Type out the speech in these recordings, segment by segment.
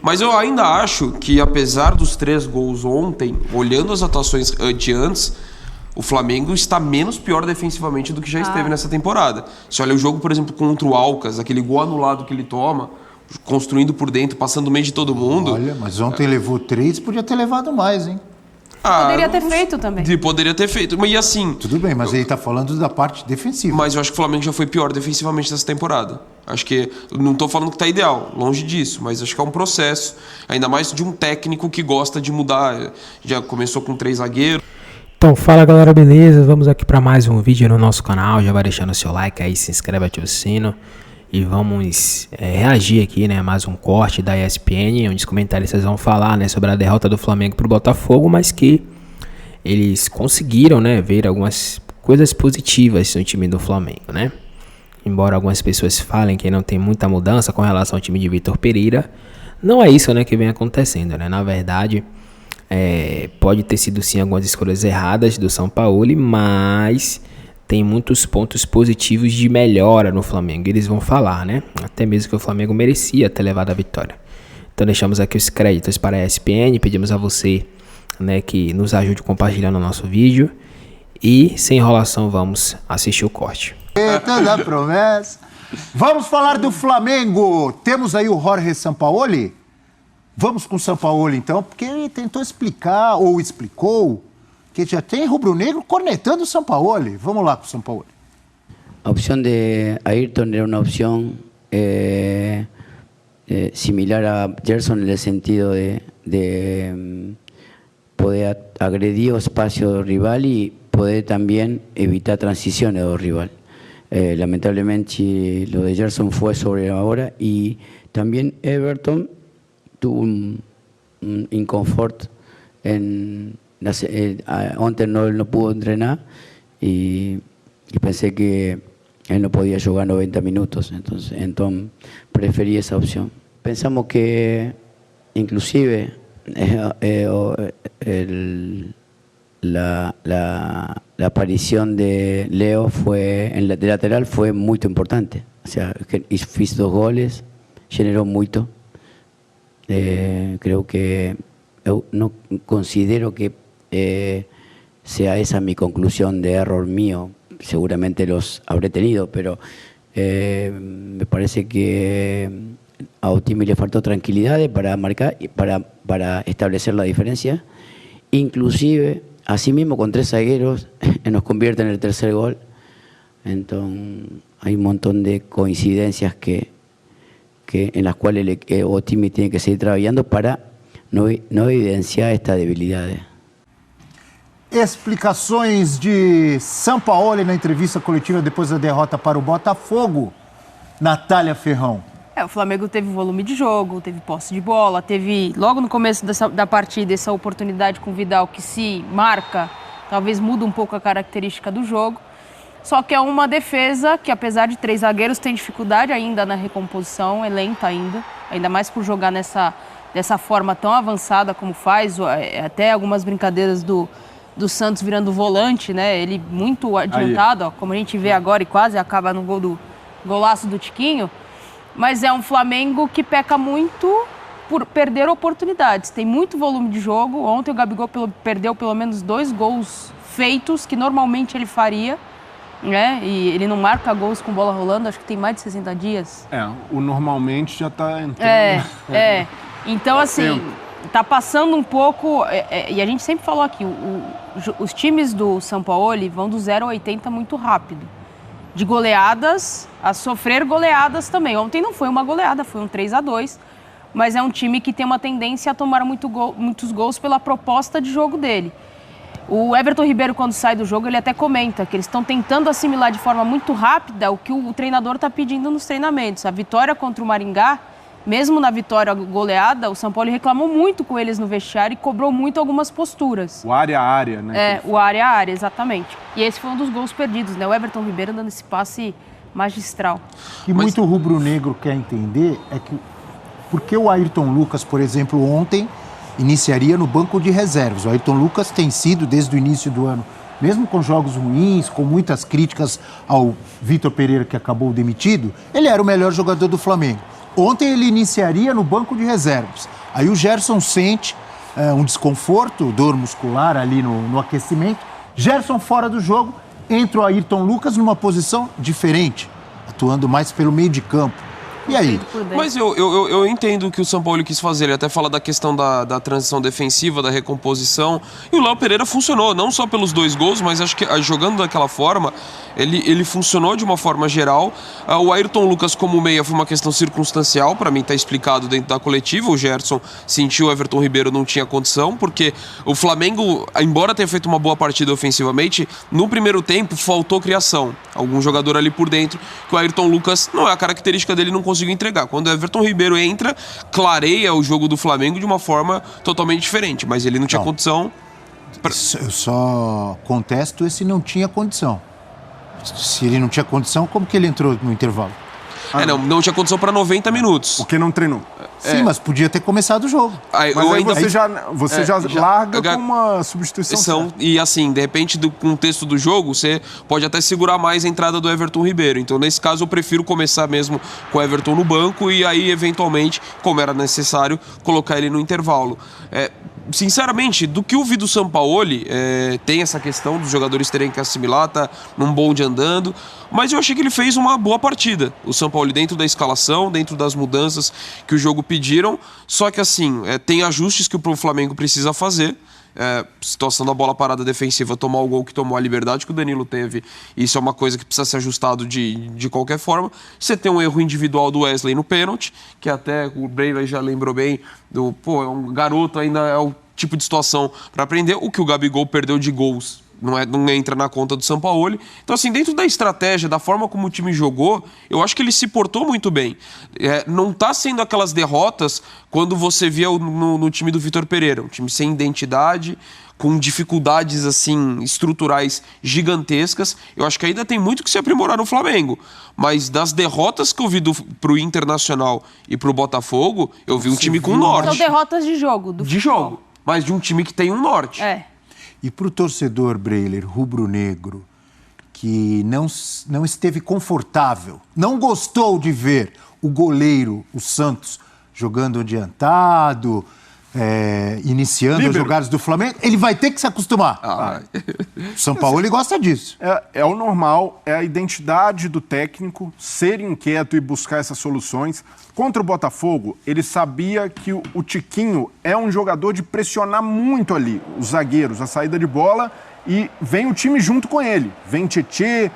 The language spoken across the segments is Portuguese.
Mas eu ainda acho que, apesar dos 3 gols ontem, olhando as atuações de antes, o Flamengo está menos pior defensivamente do que já esteve nessa temporada. Se olha o jogo, por exemplo, contra o Alcas, aquele gol anulado que ele toma, construindo por dentro, passando no meio de todo mundo. Olha, mas ontem levou 3, podia ter levado mais, hein? Poderia ter feito também. Poderia ter feito. Mas e assim... Tudo bem, mas ele está falando da parte defensiva. Mas eu acho que o Flamengo já foi pior defensivamente nessa temporada. Acho que... Não estou falando que está ideal, longe disso. Mas acho que é um processo. Ainda mais de um técnico que gosta de mudar. Já começou com 3 zagueiros. Então, fala galera, beleza? Vamos aqui para mais um vídeo no nosso canal. Já vai deixando o seu like aí, se inscreve, ativa o sino. E vamos reagir aqui, né, mais um corte da ESPN, onde os comentaristas vão falar, né, sobre a derrota do Flamengo pro Botafogo, mas que eles conseguiram, né, ver algumas coisas positivas no time do Flamengo, né? Embora algumas pessoas falem que não tem muita mudança com relação ao time de Vitor Pereira, não é isso, né, que vem acontecendo, né? Na verdade, pode ter sido sim algumas escolhas erradas do Sampaoli, mas tem muitos pontos positivos de melhora no Flamengo. Eles vão falar, né? Até mesmo que o Flamengo merecia ter levado a vitória. Então deixamos aqui os créditos para a ESPN. Pedimos a você, né, que nos ajude compartilhando o nosso vídeo. E sem enrolação, vamos assistir o corte. Toda promessa. Vamos falar do Flamengo. Temos aí o Jorge Sampaoli. Vamos com o Sampaoli então, porque ele tentou explicar, ou explicou, que já tem rubro-negro cornetando o Sampaoli. Vamos lá com o Sampaoli. A opción de Ayrton era una opción similar a Gerson en el sentido de poder agredir o espacio del rival y poder también evitar transiciones del rival. Lamentablemente lo de Gerson fue sobre la hora y también Everton tuvo un inconfort en... Ontem no pudo entrenar y pensé que él no podía jugar 90 minutos, entonces preferí esa opción. Pensamos que inclusive la aparición de Leo en de lateral fue muy importante. O sea, hizo 2 goles, generó mucho. Creo que no considero que sea esa mi conclusión de error mío, seguramente los habré tenido, pero me parece que a Otimi le faltó tranquilidad para marcar y para establecer la diferencia. Inclusive, así mismo con 3 zagueros nos convierte en el 3er gol. Entonces hay un montón de coincidencias en las cuales Otimi tiene que seguir trabajando para no evidenciar esta debilidad. Explicações de Sampaoli na entrevista coletiva depois da derrota para o Botafogo. Natália Ferrão. O Flamengo teve volume de jogo, teve posse de bola, teve logo no começo da partida essa oportunidade com o Vidal que se marca, talvez muda um pouco a característica do jogo. Só que é uma defesa que, apesar de 3 zagueiros, tem dificuldade ainda na recomposição, é lenta ainda mais por jogar dessa forma tão avançada como faz, até algumas brincadeiras do Santos virando volante, né? Ele muito adiantado, ó, como a gente vê agora e quase acaba no golaço do Tiquinho. Mas é um Flamengo que peca muito por perder oportunidades. Tem muito volume de jogo. Ontem o Gabigol perdeu pelo menos 2 gols feitos que normalmente ele faria, né? E ele não marca gols com bola rolando, acho que tem mais de 60 dias. O normalmente já está entrando. Então, assim, tá passando um pouco, e a gente sempre falou aqui, os times do Sampaoli vão do 0 a 80 muito rápido. De goleadas a sofrer goleadas também. Ontem não foi uma goleada, foi um 3-2, mas é um time que tem uma tendência a tomar muitos gols pela proposta de jogo dele. O Everton Ribeiro, quando sai do jogo, ele até comenta que eles estão tentando assimilar de forma muito rápida o que o treinador está pedindo nos treinamentos. A vitória contra o Maringá, mesmo na vitória goleada, o Sampaoli reclamou muito com eles no vestiário e cobrou muito algumas posturas. O área a área, né? O área a área, exatamente. E esse foi um dos gols perdidos, né? O Everton Ribeiro dando esse passe magistral. O que muito rubro-negro quer entender é que porque o Ayrton Lucas, por exemplo, ontem iniciaria no banco de reservas. O Ayrton Lucas tem sido, desde o início do ano, mesmo com jogos ruins, com muitas críticas ao Vitor Pereira, que acabou demitido, ele era o melhor jogador do Flamengo. Ontem ele iniciaria no banco de reservas. Aí o Gerson sente um desconforto, dor muscular ali no aquecimento. Gerson fora do jogo, entra o Ayrton Lucas numa posição diferente, atuando mais pelo meio de campo. E aí? Mas eu entendo o que o São Paulo quis fazer. Ele até fala da questão da transição defensiva, da recomposição. E o Léo Pereira funcionou, não só pelos 2 gols, mas acho que jogando daquela forma, ele funcionou de uma forma geral. O Ayrton Lucas como meia foi uma questão circunstancial, para mim tá explicado dentro da coletiva. O Gerson sentiu, o Everton Ribeiro não tinha condição, porque o Flamengo, embora tenha feito uma boa partida ofensivamente, no primeiro tempo faltou criação. Algum jogador ali por dentro, que o Ayrton Lucas, não é a característica dele, não conseguiu entregar. Quando o Everton Ribeiro entra, clareia o jogo do Flamengo de uma forma totalmente diferente, mas ele não tinha condição. Eu só contesto esse não tinha condição. Se ele não tinha condição, como que ele entrou no intervalo? Não tinha condição para 90 minutos. Porque não treinou. Sim, mas podia ter começado o jogo. Mas aí você já larga com uma substituição. E assim, de repente, do contexto do jogo, você pode até segurar mais a entrada do Everton Ribeiro. Então, nesse caso, eu prefiro começar mesmo com o Everton no banco e aí, eventualmente, como era necessário, colocar ele no intervalo. Sinceramente, do que eu vi do Sampaoli, tem essa questão dos jogadores terem que assimilar, tá num bonde andando, mas eu achei que ele fez uma boa partida. O Sampaoli dentro da escalação, dentro das mudanças que o jogo pediram, só que assim, tem ajustes que o Flamengo precisa fazer. Situação da bola parada defensiva, tomar o gol que tomou, a liberdade que o Danilo teve, isso é uma coisa que precisa ser ajustado de qualquer forma. Você tem um erro individual do Wesley no pênalti, que até o Breivik já lembrou bem, é um garoto, ainda é o tipo de situação para aprender. O que o Gabigol perdeu de gols não entra na conta do Sampaoli. Então, assim, dentro da estratégia, da forma como o time jogou, eu acho que ele se portou muito bem. Não tá sendo aquelas derrotas quando você via no time do Vitor Pereira, um time sem identidade, com dificuldades assim estruturais gigantescas. Eu acho que ainda tem muito que se aprimorar no Flamengo. Mas das derrotas que eu vi pro Internacional e pro Botafogo, eu vi um time com norte. São derrotas de jogo. De jogo, mas de um time que tem um norte. E para o torcedor, Breiler, rubro-negro, que não esteve confortável, não gostou de ver o goleiro, o Santos, jogando adiantado, iniciando as jogadas do Flamengo, ele vai ter que se acostumar. O São Paulo ele gosta disso. É o normal, é a identidade do técnico, ser inquieto e buscar essas soluções. Contra o Botafogo, ele sabia que o Tiquinho é um jogador de pressionar muito ali, os zagueiros, a saída de bola, e vem o time junto com ele. Vem Tietê,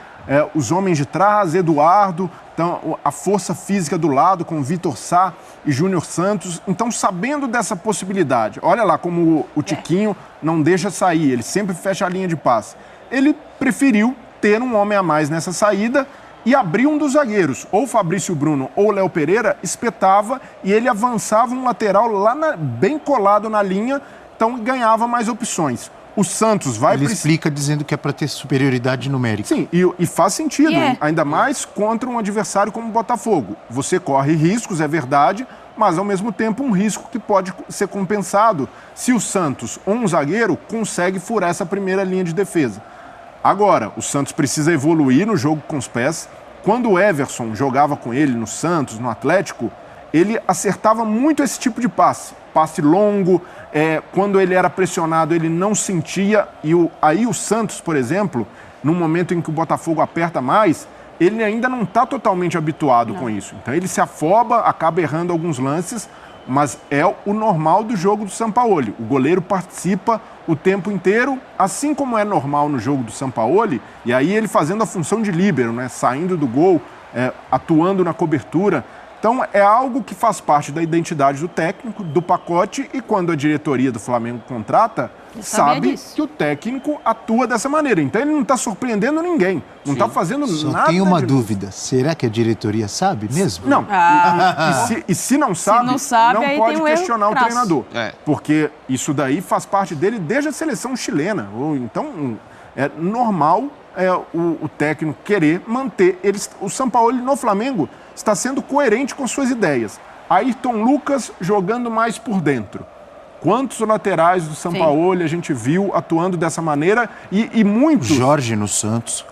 os homens de trás, Eduardo, então, a força física do lado com Vitor Sá e Júnior Santos. Então, sabendo dessa possibilidade, olha lá como o Tiquinho não deixa sair, ele sempre fecha a linha de passe. Ele preferiu ter um homem a mais nessa saída e abrir um dos zagueiros, ou Fabrício Bruno ou Léo Pereira, espetava e ele avançava um lateral lá bem colado na linha, então ganhava mais opções. O Santos vai... Ele explica dizendo que é para ter superioridade numérica. Sim, e faz sentido, ainda mais contra um adversário como o Botafogo. Você corre riscos, é verdade, mas ao mesmo tempo um risco que pode ser compensado se o Santos ou um zagueiro consegue furar essa primeira linha de defesa. Agora, o Santos precisa evoluir no jogo com os pés. Quando o Everson jogava com ele no Santos, no Atlético, ele acertava muito esse tipo de passe. Passe longo, quando ele era pressionado ele não sentia. E aí o Santos, por exemplo, no momento em que o Botafogo aperta mais, ele ainda não está totalmente habituado com isso. Então ele se afoba, acaba errando alguns lances, mas é o normal do jogo do Sampaoli. O goleiro participa o tempo inteiro, assim como é normal no jogo do Sampaoli, e aí ele fazendo a função de líbero, né? Saindo do gol, atuando na cobertura. Então é algo que faz parte da identidade do técnico, do pacote, e quando a diretoria do Flamengo contrata, sabe que o técnico atua dessa maneira. Então ele não está surpreendendo ninguém, não está fazendo nada. Só tenho uma dúvida, será que a diretoria sabe mesmo? Não, e se não sabe, não pode questionar o treinador, porque isso daí faz parte dele desde a seleção chilena. Então é normal o técnico querer manter. O Sampaoli no Flamengo está sendo coerente com suas ideias. Ayrton Lucas jogando mais por dentro. Quantos laterais do Sampaoli a gente viu atuando dessa maneira e muitos... Jorge no Santos,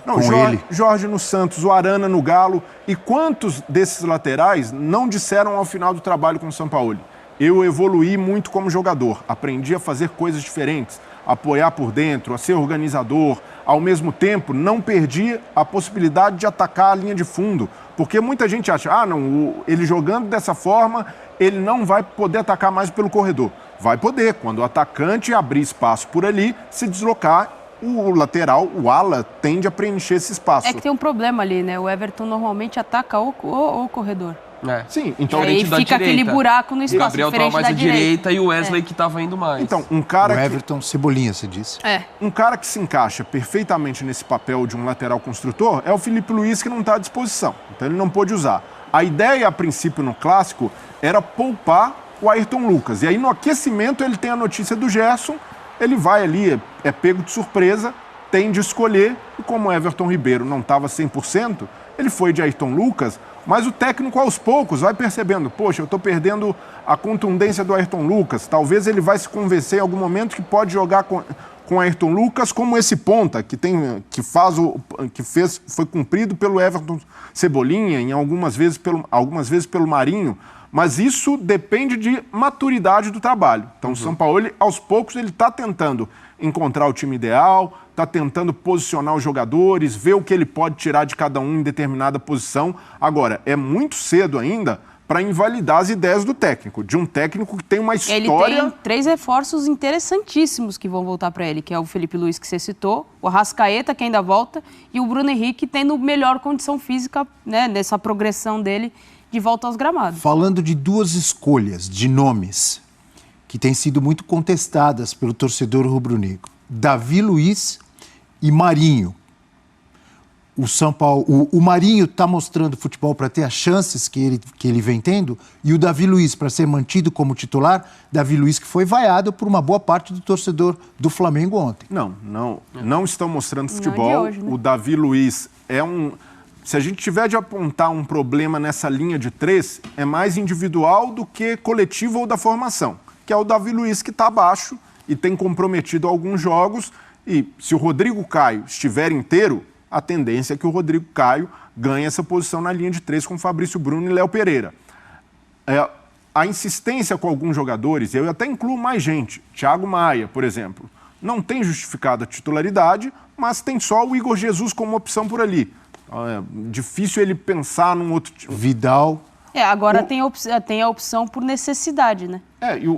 ele. Jorge no Santos, o Arana no Galo. E quantos desses laterais não disseram ao final do trabalho com o Sampaoli? eu evoluí muito como jogador, aprendi a fazer coisas diferentes, apoiar por dentro, a ser organizador, ao mesmo tempo não perdi a possibilidade de atacar a linha de fundo, porque muita gente acha, ele jogando dessa forma, ele não vai poder atacar mais pelo corredor. Vai poder, quando o atacante abrir espaço por ali, se deslocar, o lateral, o ala, tende a preencher esse espaço. É que tem um problema ali, né? O Everton normalmente ataca o corredor. Sim, então aí fica aquele buraco no espaço. O Gabriel estava mais à direita e o Wesley que estava indo mais. Então, um cara o Everton Cebolinha, você disse. Um cara que se encaixa perfeitamente nesse papel de um lateral construtor é o Filipe Luís, que não está à disposição. Então ele não pôde usar. A ideia, a princípio, no Clássico, era poupar o Ayrton Lucas. E aí, no aquecimento, ele tem a notícia do Gerson, ele vai ali, é pego de surpresa, tem de escolher, e como o Everton Ribeiro não estava 100%, ele foi de Ayrton Lucas, mas o técnico aos poucos vai percebendo, poxa, eu estou perdendo a contundência do Ayrton Lucas, talvez ele vai se convencer em algum momento que pode jogar com Ayrton Lucas como esse ponta, foi cumprido pelo Everton Cebolinha, algumas vezes pelo Marinho, mas isso depende de maturidade do trabalho. Então o Sampaoli, aos poucos, ele está tentando encontrar o time ideal, está tentando posicionar os jogadores, ver o que ele pode tirar de cada um em determinada posição. Agora, é muito cedo ainda para invalidar as ideias do técnico, de um técnico que tem uma história... Ele tem 3 reforços interessantíssimos que vão voltar para ele, que é o Filipe Luís, que você citou, o Arrascaeta, que ainda volta, e o Bruno Henrique tendo melhor condição física, né, nessa progressão dele de volta aos gramados. Falando de 2 escolhas de nomes que têm sido muito contestadas pelo torcedor rubro-negro, Davi Luiz e Marinho. O Marinho está mostrando futebol para ter as chances que ele vem tendo, e o Davi Luiz para ser mantido como titular, Davi Luiz que foi vaiado por uma boa parte do torcedor do Flamengo ontem. Não estão mostrando futebol. Não de hoje, né? O Davi Luiz é um... Se a gente tiver de apontar um problema nessa linha de 3, é mais individual do que coletivo ou da formação, que é o Davi Luiz que está abaixo e tem comprometido alguns jogos, e se o Rodrigo Caio estiver inteiro, a tendência é que o Rodrigo Caio ganhe essa posição na linha de 3 com Fabrício Bruno e Léo Pereira. A insistência com alguns jogadores, eu até incluo mais gente, Thiago Maia, por exemplo, não tem justificado a titularidade, mas tem só o Igor Jesus como opção por ali. É difícil ele pensar num outro... Vidal... Agora tem a opção por necessidade, né?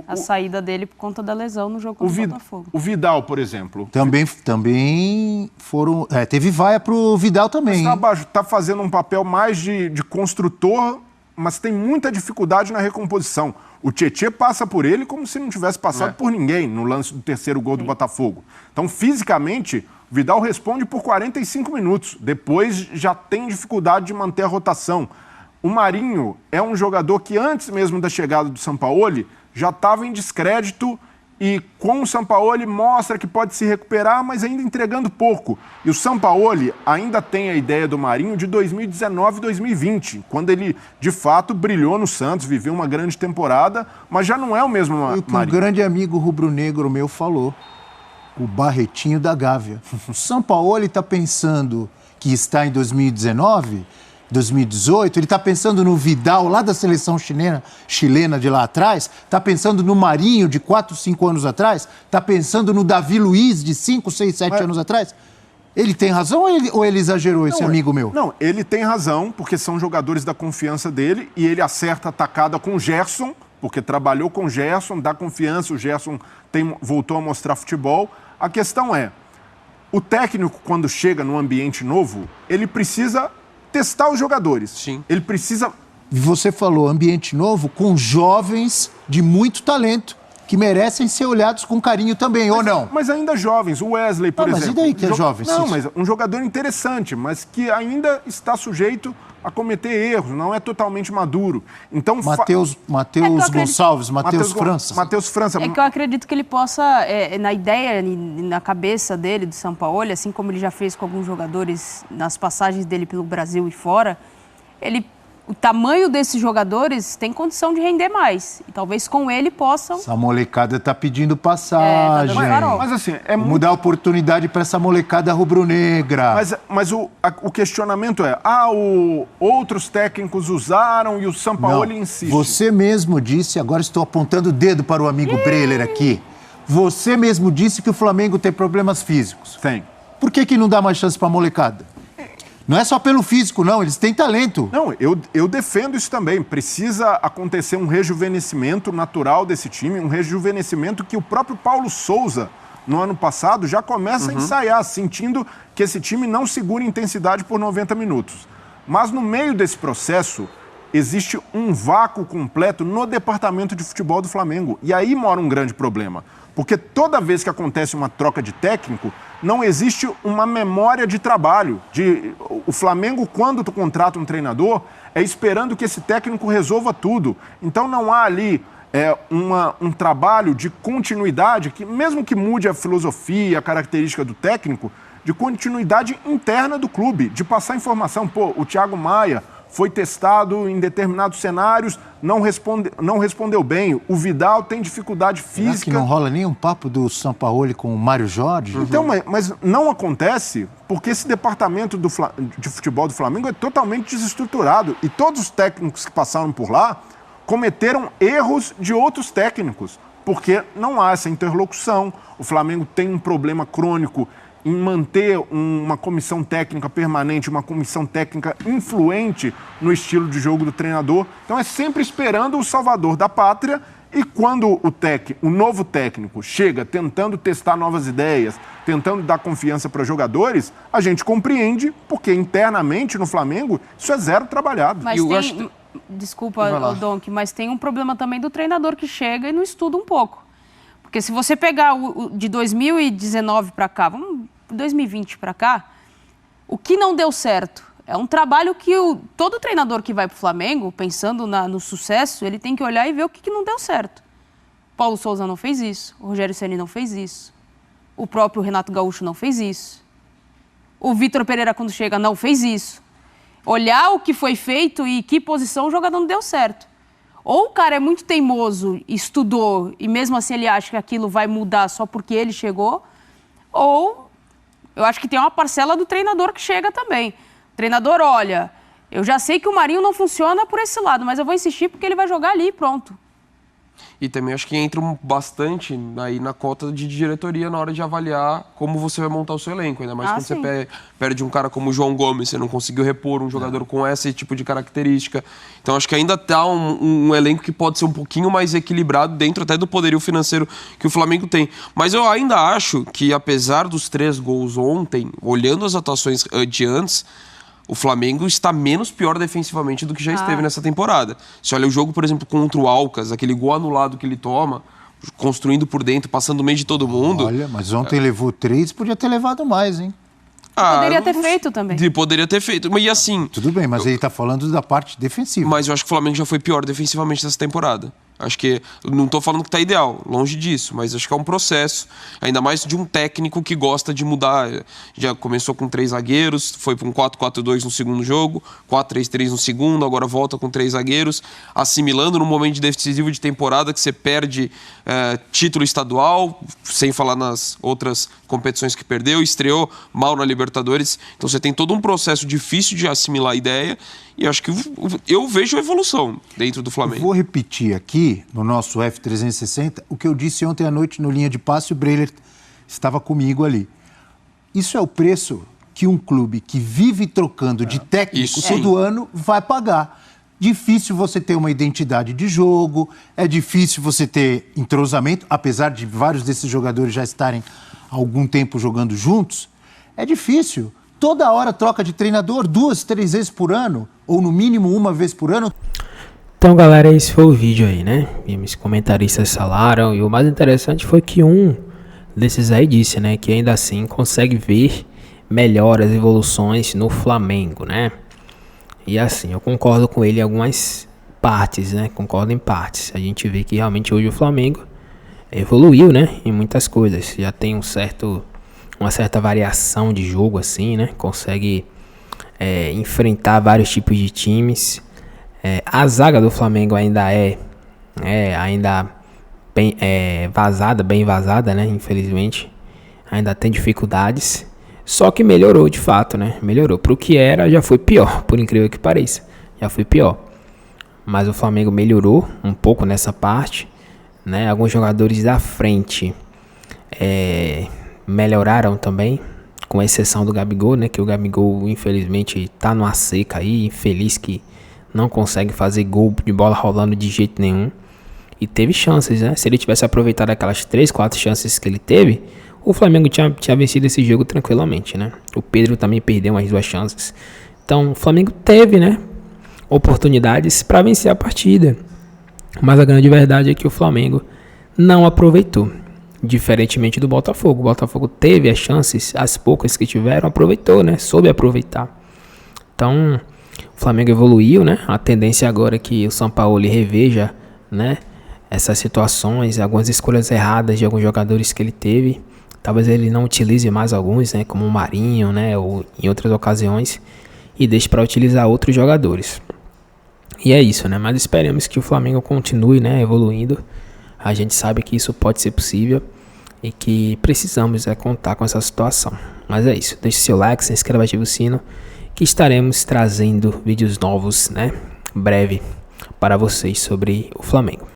A saída dele por conta da lesão no jogo contra o Botafogo. O Vidal, por exemplo. Também foram... teve vaia pro Vidal também. Está fazendo um papel mais de construtor, mas tem muita dificuldade na recomposição. O Tietê passa por ele como se não tivesse passado por ninguém no lance do 3º gol do Botafogo. Então, fisicamente, o Vidal responde por 45 minutos. Depois já tem dificuldade de manter a rotação. O Marinho é um jogador que antes mesmo da chegada do Sampaoli já estava em descrédito e com o Sampaoli mostra que pode se recuperar, mas ainda entregando pouco. E o Sampaoli ainda tem a ideia do Marinho de 2019 e 2020, quando ele de fato brilhou no Santos, viveu uma grande temporada, mas já não é o mesmo Marinho. O grande amigo rubro-negro meu falou, o Barretinho da Gávea. O Sampaoli está pensando que está em 2019... 2018, ele está pensando no Vidal lá da seleção chilena de lá atrás, está pensando no Marinho de 4, 5 anos atrás, está pensando no Davi Luiz de 5, 6, 7 anos atrás. Ele tem razão ou ele exagerou, esse amigo meu? Não, ele tem razão, porque são jogadores da confiança dele e ele acerta a tacada com o Gerson, porque trabalhou com o Gerson, dá confiança, o Gerson voltou a mostrar futebol. A questão é, o técnico, quando chega num ambiente novo, ele precisa testar os jogadores. Sim. Ele precisa... Você falou ambiente novo com jovens de muito talento que merecem ser olhados com carinho também, ou não? Mas ainda jovens. O Wesley, por exemplo... Mas e daí que é jovem? Não, mas um jogador interessante, mas que ainda está sujeito a cometer erros, não é totalmente maduro. Então, Matheus Gonçalves, Matheus França. É que eu acredito que ele possa, na ideia, na cabeça dele, do Sampaoli, assim como ele já fez com alguns jogadores nas passagens dele pelo Brasil e fora, ele o tamanho desses jogadores tem condição de render mais. E talvez com ele possam... Essa molecada tá pedindo passagem. Mas assim, Vamos dar oportunidade para essa molecada rubro-negra. Mas o questionamento é, outros técnicos usaram e o Sampaoli insiste. Você mesmo disse, agora estou apontando o dedo para o amigo Breler aqui. Você mesmo disse que o Flamengo tem problemas físicos. Tem. Por que não dá mais chance para a molecada? Não é só pelo físico, não. Eles têm talento. Não, eu defendo isso também. Precisa acontecer um rejuvenescimento natural desse time, um rejuvenescimento que o próprio Paulo Souza, no ano passado, já começa a ensaiar, sentindo que esse time não segura intensidade por 90 minutos. Mas no meio desse processo, existe um vácuo completo no departamento de futebol do Flamengo. E aí mora um grande problema. Porque toda vez que acontece uma troca de técnico, não existe uma memória de trabalho. O Flamengo, quando tu contrata um treinador, é esperando que esse técnico resolva tudo. Então não há ali um trabalho de continuidade, que mesmo que mude a filosofia, a característica do técnico, de continuidade interna do clube, de passar informação. Pô, o Thiago Maia foi testado em determinados cenários, não respondeu bem. O Vidal tem dificuldade física. Será que não rola nem um papo do Sampaoli com o Mário Jorge? Então, mas não acontece porque esse departamento de futebol do Flamengo é totalmente desestruturado. E todos os técnicos que passaram por lá cometeram erros de outros técnicos, porque não há essa interlocução. O Flamengo tem um problema crônico em manter uma comissão técnica permanente, uma comissão técnica influente no estilo de jogo do treinador. Então é sempre esperando o salvador da pátria, e quando o novo técnico chega tentando testar novas ideias, tentando dar confiança para jogadores, a gente compreende, porque internamente no Flamengo isso é zero trabalhado. Mas desculpa, Donk, mas tem um problema também do treinador que chega e não estuda um pouco. Porque se você pegar o de 2019 para cá, 2020 para cá, o que não deu certo é um trabalho que todo treinador que vai para o Flamengo, pensando no sucesso, ele tem que olhar e ver o que não deu certo. Paulo Souza não fez isso, o Rogério Ceni não fez isso, o próprio Renato Gaúcho não fez isso, o Vitor Pereira, quando chega, não fez isso. Olhar o que foi feito e que posição o jogador não deu certo. Ou o cara é muito teimoso, estudou, e mesmo assim ele acha que aquilo vai mudar só porque ele chegou, ou eu acho que tem uma parcela do treinador que chega também. O treinador, olha, eu já sei que o Marinho não funciona por esse lado, mas eu vou insistir porque ele vai jogar ali e pronto. E também acho que entra bastante aí na cota de diretoria na hora de avaliar como você vai montar o seu elenco. Ainda mais quando você perde um cara como o João Gomes, você não conseguiu repor um jogador com esse tipo de característica. Então acho que ainda tá um elenco que pode ser um pouquinho mais equilibrado dentro até do poderio financeiro que o Flamengo tem. Mas eu ainda acho que, apesar dos 3 gols ontem, olhando as atuações de antes, o Flamengo está menos pior defensivamente do que já esteve nessa temporada. Se olha o jogo, por exemplo, contra o Alcas, aquele gol anulado que ele toma, construindo por dentro, passando o meio de todo mundo. Olha, mas ontem levou 3, podia ter levado mais, hein? Poderia ter feito também. Poderia ter feito. E assim... Tudo bem, mas ele está falando da parte defensiva. Mas eu acho que o Flamengo já foi pior defensivamente nessa temporada. Acho que... Não estou falando que está ideal, longe disso. Mas acho que é um processo, ainda mais de um técnico que gosta de mudar. Já começou com 3 zagueiros, foi para um 4-4-2 no segundo jogo, 4-3-3 no segundo, agora volta com 3 zagueiros, assimilando num momento decisivo de temporada que você perde título estadual, sem falar nas outras competições que perdeu, estreou mal na Libertadores. Então você tem todo um processo difícil de assimilar a ideia, e acho que eu vejo evolução dentro do Flamengo. Eu vou repetir aqui, no nosso F360, o que eu disse ontem à noite no Linha de Passe, o Breler estava comigo ali. Isso é o preço que um clube que vive trocando de técnico todo ano vai pagar. Difícil você ter uma identidade de jogo, é difícil você ter entrosamento, apesar de vários desses jogadores já estarem há algum tempo jogando juntos, é difícil. Toda hora troca de treinador, 2, 3 vezes por ano, ou no mínimo 1 vez por ano. Então, galera, esse foi o vídeo aí, né? E os comentaristas falaram, e o mais interessante foi que um desses aí disse, né, que ainda assim consegue ver melhoras, evoluções no Flamengo, né? E assim, eu concordo com ele em algumas partes, né? Concordo em partes. A gente vê que realmente hoje o Flamengo evoluiu, né? Em muitas coisas. Já tem uma certa variação de jogo, assim, né? Consegue enfrentar vários tipos de times. A zaga do Flamengo ainda ainda bem vazada, né? Infelizmente, ainda tem dificuldades. Só que melhorou de fato, né? Melhorou. Pro que era, já foi pior, por incrível que pareça. Já foi pior. Mas o Flamengo melhorou um pouco nessa parte, né? Alguns jogadores da frente melhoraram também, com exceção do Gabigol, né? Que o Gabigol, infelizmente, tá numa seca aí, infeliz que não consegue fazer gol de bola rolando de jeito nenhum. E teve chances, né? Se ele tivesse aproveitado aquelas 3, 4 chances que ele teve, o Flamengo tinha vencido esse jogo tranquilamente, né? O Pedro também perdeu umas 2 chances. Então, o Flamengo teve, né, oportunidades para vencer a partida. Mas a grande verdade é que o Flamengo não aproveitou. Diferentemente do Botafogo. O Botafogo teve as chances, as poucas que tiveram, aproveitou, né? Soube aproveitar. Então, o Flamengo evoluiu, né? A tendência agora é que o Sampaoli reveja, né, essas situações, algumas escolhas erradas de alguns jogadores que ele teve. Talvez ele não utilize mais alguns, né, como o Marinho, né, ou em outras ocasiões, e deixe para utilizar outros jogadores. E é isso, né? Mas esperemos que o Flamengo continue, né, evoluindo. A gente sabe que isso pode ser possível e que precisamos contar com essa situação. Mas é isso. Deixe seu like, se inscreva, ative o sino, que estaremos trazendo vídeos novos, né, breve para vocês sobre o Flamengo.